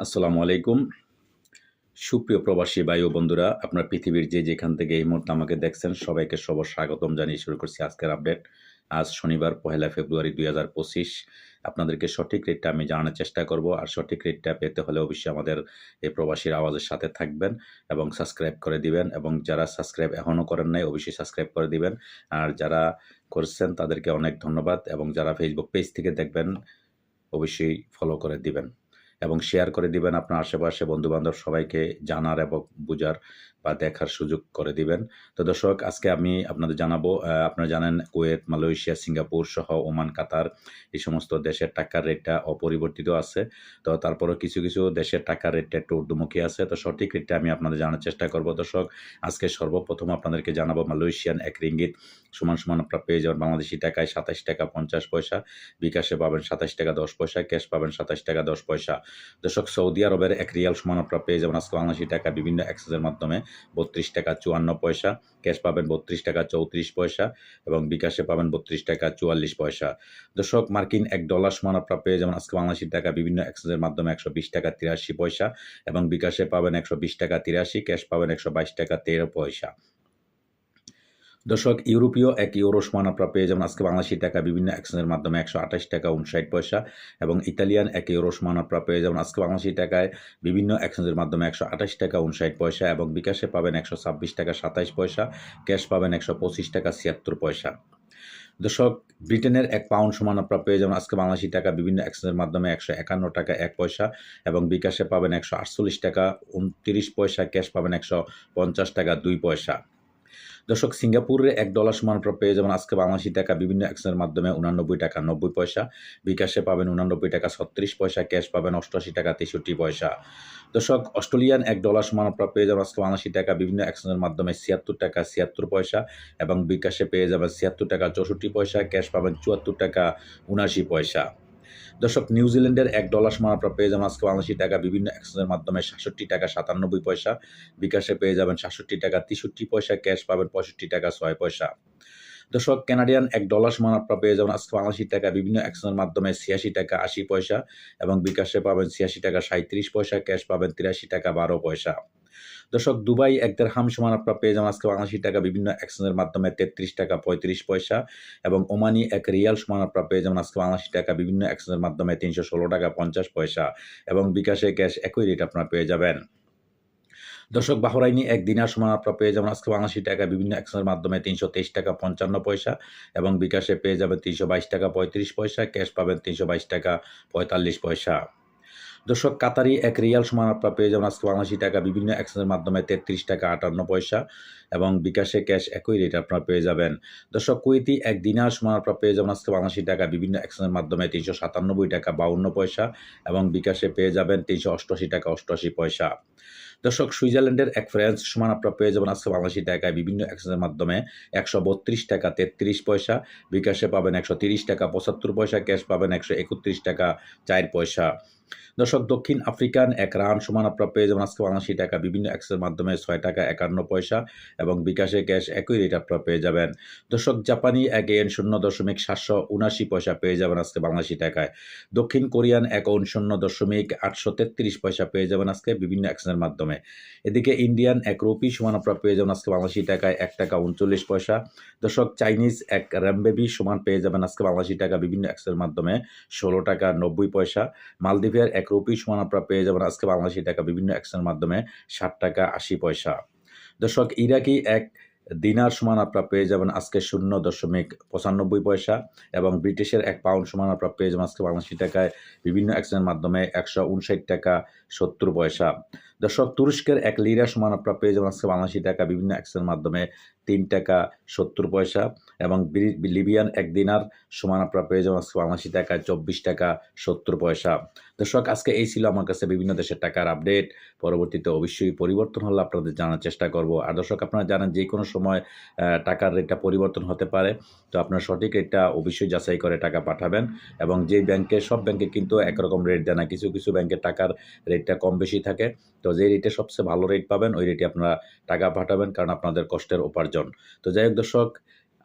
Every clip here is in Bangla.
আসসালামু আলাইকুম। সুপ্রিয় প্রবাসী ভাই ও বন্ধুরা, আপনার পৃথিবীর যে যেখান থেকে এই মুহূর্তে আমাকে দেখছেন সবাইকে স্বাগতম জানিয়ে শুরু করছি আজকের আপডেট। আজ শনিবার ১লা ফেব্রুয়ারি ২০২৫। আপনাদেরকে সঠিক রেটটা আমি জানানোর চেষ্টা করব। আর সঠিক রেটটা পেতে হলে অবশ্যই আমাদের এই প্রবাসীর আওয়াজের সাথে থাকবেন এবং সাবস্ক্রাইব করে দিবেন, এবং যারা সাবস্ক্রাইব এখনও করেন নাই অবশ্যই সাবস্ক্রাইব করে দিবেন। আর যারা করছেন তাদেরকে অনেক ধন্যবাদ, এবং যারা ফেসবুক পেজ থেকে দেখবেন অবশ্যই ফলো করে দিবেন এবং শেয়ার করে দিবেন আপনার আশেপাশে বন্ধুবান্ধব সবাইকে জানার এবং বুঝার বা দেখার সুযোগ করে দিবেন। তো দর্শক, আজকে আমি আপনাদের জানাবো, আপনারা জানেন কুয়েত, মালয়েশিয়া, সিঙ্গাপুর সহ ওমান, কাতার এই সমস্ত দেশের টাকার রেটটা অপরিবর্তিত আছে। তো তারপরেও কিছু কিছু দেশের টাকার রেটটা একটু ঊর্ধ্বমুখী আছে। তো সঠিক রেটটা আমি আপনাদের জানার চেষ্টা করব। দর্শক, আজকে সর্বপ্রথম আপনাদেরকে জানাবো মালয়েশিয়ান এক রিঙ্গিত সমান সমান আপনারা পেয়ে যাবেন বাংলাদেশি টাকায় ২৭ টাকা ৫০ পয়সা, বিকাশে পাবেন ২৭ টাকা ১০ পয়সা, ক্যাশ পাবেন ২৭ টাকা ১০ পয়সা। দর্শক, সৌদি আরবের এক রিয়াল সমান আপনারা পেয়ে যাবেন আজকে বাংলাদেশি টাকা বিভিন্ন এক্সচেঞ্জের মাধ্যমে ৩২ টাকা ৫৪ পয়সা, ক্যাশ পাবেন ৩২ টাকা ৩৪ পয়সা এবং বিকাশে পাবেন ৩২ টাকা ৪৪ পয়সা। দর্শক, মার্কিন $১ সমান আপনারা পেয়ে যাবেন আজকে বাংলাদেশি টাকা বিভিন্ন এক্সচেঞ্জের মাধ্যমে ১২০ টাকা ৮৩ পয়সা এবং বিকাশে পাবেন ১২০ টাকা ৮৩, ক্যাশ পাবেন ১২২ টাকা ১৩ পয়সা। দর্শক, ইউরোপীয় এক ইউরো সমান আপনারা পেয়ে যাবেন আজকে বাংলাদেশি টাকা বিভিন্ন এক্সচেঞ্জের মাধ্যমে ১২৮ টাকা ৫৯ পয়সা এবং ইতালিয়ান এক ইউরো সমান আপনারা পেয়ে যাবেন আজকে বাংলাদেশি টাকায় বিভিন্ন এক্সচেঞ্জের মাধ্যমে ১২৮ টাকা ৫৯ পয়সা এবং বিকাশে পাবেন ১২৬ টাকা ২৭ পয়সা, ক্যাশ পাবেন ১২৫ টাকা ৭৬ পয়সা। দর্শক, ব্রিটেনের এক পাউন্ড সমান আপনারা পেয়ে যাবেন আজকে বাংলাদেশি টাকা বিভিন্ন এক্সচেঞ্জের মাধ্যমে ১৫১ টাকা ১ পয়সা এবং বিকাশে পাবেন ১৪৮ টাকা ২৯ পয়সা, ক্যাশ পাবেন ১৫০ টাকা ২ পয়সা। দর্শক, সিঙ্গাপুরের $১ সমান আপনারা পেয়ে যাবেন আজকে বাংলাদেশি টাকা বিভিন্ন এক্সচেঞ্জের মাধ্যমে ৮৯ টাকা ৯০ পয়সা, বিকাশে পাবেন ৮৯ টাকা ৩৬ পয়সা, ক্যাশ পাবেন ৮৮ টাকা ৬৩ পয়সা। দর্শক, অস্ট্রেলিয়ান $১ সমান আপনারা পেয়ে যাবেন আজকে বাংলাদেশি টাকা বিভিন্ন এক্সচেঞ্জের মাধ্যমে ৭৬ টাকা ৭৬ পয়সা এবং বিকাশে পেয়ে যাবেন ৭৬ টাকা ৬৪ পয়সা, ক্যাশ পাবেন ৭৪ টাকা ৭৯ পয়সা। দর্শক, নিউজিল্যান্ডের $১ সমান আপনারা পেয়ে যাবেন আজকে বাংলাদেশি টাকা বিভিন্ন এক্সচেঞ্জের মাধ্যমে ৬৭ টাকা ৯৭ পয়সা, বিকাশে পেয়ে যাবেন ৬৭ টাকা ৬৩ পয়সা, ক্যাশ পাবেন ৬৫ টাকা ৬ পয়সা। দর্শক, কানাডিয়ান $১ সমান আপনারা পেয়ে যাবেন আজকে বাংলাদেশি টাকা বিভিন্ন এক্সচেঞ্জের মাধ্যমে ৮৬ টাকা ৮০ পয়সা এবং বিকাশে পাবেন ৮৬ টাকা ৩৭ পয়সা, ক্যাশ পাবেন ৮৩ টাকা ১২ পয়সা। দর্শক, দুবাই এক দিরহাম সমান আপনারা পেয়ে যাবেন আজকে বাংলাদেশি টাকা বিভিন্ন এক্সচেঞ্জের মাধ্যমে ৩৩ টাকা ৩৫ পয়সা এবং ওমানি এক রিয়াল সমান আপনারা পেয়ে যাবেন আজকে বাংলাদেশি টাকা বিভিন্ন এক্সচেঞ্জের মাধ্যমে ৩১৬ টাকা ৫০ পয়সা এবং বিকাশে ক্যাশ একই রেট আপনারা পেয়ে যাবেন। দর্শক, বাহরাইনি এক দিনার সমান আপনারা পেয়ে যাবেন আজকে বাংলাদেশি টাকা বিভিন্ন এক্সচেঞ্জের মাধ্যমে ৩২৩ টাকা ৫৫ পয়সা এবং বিকাশে পেয়ে যাবেন ৩২২ টাকা ৩৫ পয়সা, ক্যাশ পাবেন ৩২২ টাকা ৪৫ পয়সা। দর্শক, কাতারি এক রিয়াল সমান আপনারা পেয়ে যাবেন আজকে বাংলাদেশি টাকা বিভিন্ন এক্সচেঞ্জের মাধ্যমে ৩৩ টাকা ৫৮ পয়সা এবং বিকাশে ক্যাশ একই রেট আপনারা পেয়ে যাবেন। দর্শক, কুয়েতি এক দিনার সমান আপনারা পেয়ে যাবেন আজকে বাংলাদেশি টাকা বিভিন্ন এক্সচেঞ্জের মাধ্যমে ৩৯৭ টাকা ৫২ পয়সা এবং বিকাশে পেয়ে যাবেন ৩৮৮ টাকা ৮৮ পয়সা। দর্শক, সুইজারল্যান্ডের এক ফ্রান্স সমান আপনারা পেয়ে যাবেন আজকে বাংলাদেশি টাকায় বিভিন্ন এক্সচেঞ্জের মাধ্যমে ১৩২ টাকা ৩৩ পয়সা, বিকাশে পাবেন ১৩০ টাকা ৭৫ পয়সা, ক্যাশ পাবেন ১৩১ টাকা ৪ পয়সা। দর্শক, দক্ষিণ আফ্রিকান এক রান সমান আপনারা পেয়ে যাবেন আজকে বাংলাদেশি টাকা বিভিন্ন এক্সচেঞ্জের মাধ্যমে ৬ টাকা ৫১ পয়সা এবং বিকাশে ক্যাশ একই রেট আপনারা পেয়ে যাবেন। দর্শক, জাপানি এক ইয়েন ০.৭৭৯ পয়সা পেয়ে যাবেন আজকে বাংলাদেশি টাকায়। দক্ষিণ কোরিয়ান এক ওন ০.৮৩৩ পয়সা পেয়ে যাবেন আজকে বিভিন্ন এক্সচেঞ্জের মাধ্যমে। এদিকে ইন্ডিয়ান এক রুপি সমান আপনারা পেয়ে যাবেন আজকে বাংলাদেশি টাকায় ১ টাকা ৩৯ পয়সা। দর্শক, চাইনিজ এক রেমবেবি সমান পেয়ে যাবেন আজকে বাংলাদেশি টাকা বিভিন্ন এক্সচেঞ্জের মাধ্যমে ১৬ টাকা ৯০ পয়সা। মালদ্বীপের এক রুপি সমান আপনারা পেয়ে যাবেন আজকে বাংলাদেশি টাকা বিভিন্ন এক্সচেঞ্জের মাধ্যমে ৬০ টাকা ৮০ পয়সা। দর্শক, ইরাকি এক দিনার সমান আপনারা পেয়ে যাবেন আজকে ০.৯৫ পয়সা এবং ব্রিটিশের এক পাউন্ড সমান আপনারা পেয়ে যাবেন আজকে বাংলাদেশি টাকায় বিভিন্ন এক্সচেঞ্জের মাধ্যমে ১৫৯ টাকা ৭০ পয়সা। দর্শক, তুরস্কের এক লিরা সমান আপনারা পেয়ে যাবেন আজকে বাংলাদেশি টাকা বিভিন্ন এক্সচেঞ্জের মাধ্যমে ৩ টাকা ৭০ পয়সা এবং লিবিয়ান এক দিনার সমান আপনারা পেয়ে যাবেন আজকে বাংলাদেশি টাকায় ২৪ টাকা ৭০ পয়সা। দর্শক, আজকে এই ছিল আমার কাছে বিভিন্ন দেশের টাকার আপডেট। পরবর্তীতে অবশ্যই পরিবর্তন হলে আপনাদের জানার চেষ্টা করব। আর দর্শক, আপনারা জানেন যে কোনো সময় টাকার রেটটা পরিবর্তন হতে পারে। তো আপনার সঠিক রেটটা অবশ্যই যাচাই করে টাকা পাঠাবেন এবং যেই ব্যাংকে সব ব্যাংকে কিন্তু একরকম রেট দেয় না, কিছু কিছু ব্যাংকের টাকার রেটটা কম বেশি থাকে। তো যে রেটে সবচেয়ে ভালো রেট পাবেন ওই রেটে আপনারা টাকা পাঠাবেন, কারণ আপনাদের কষ্টের উপার্জন। তো যাই হোক দর্শক,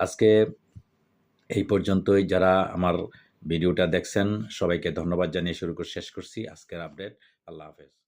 আজকে এই পর্যন্তই। যারা আমার ভিডিওটা দেখছেন সবাইকে ধন্যবাদ জানিয়ে শেষ করছি আজকের আপডেট। আল্লাহ হাফেজ।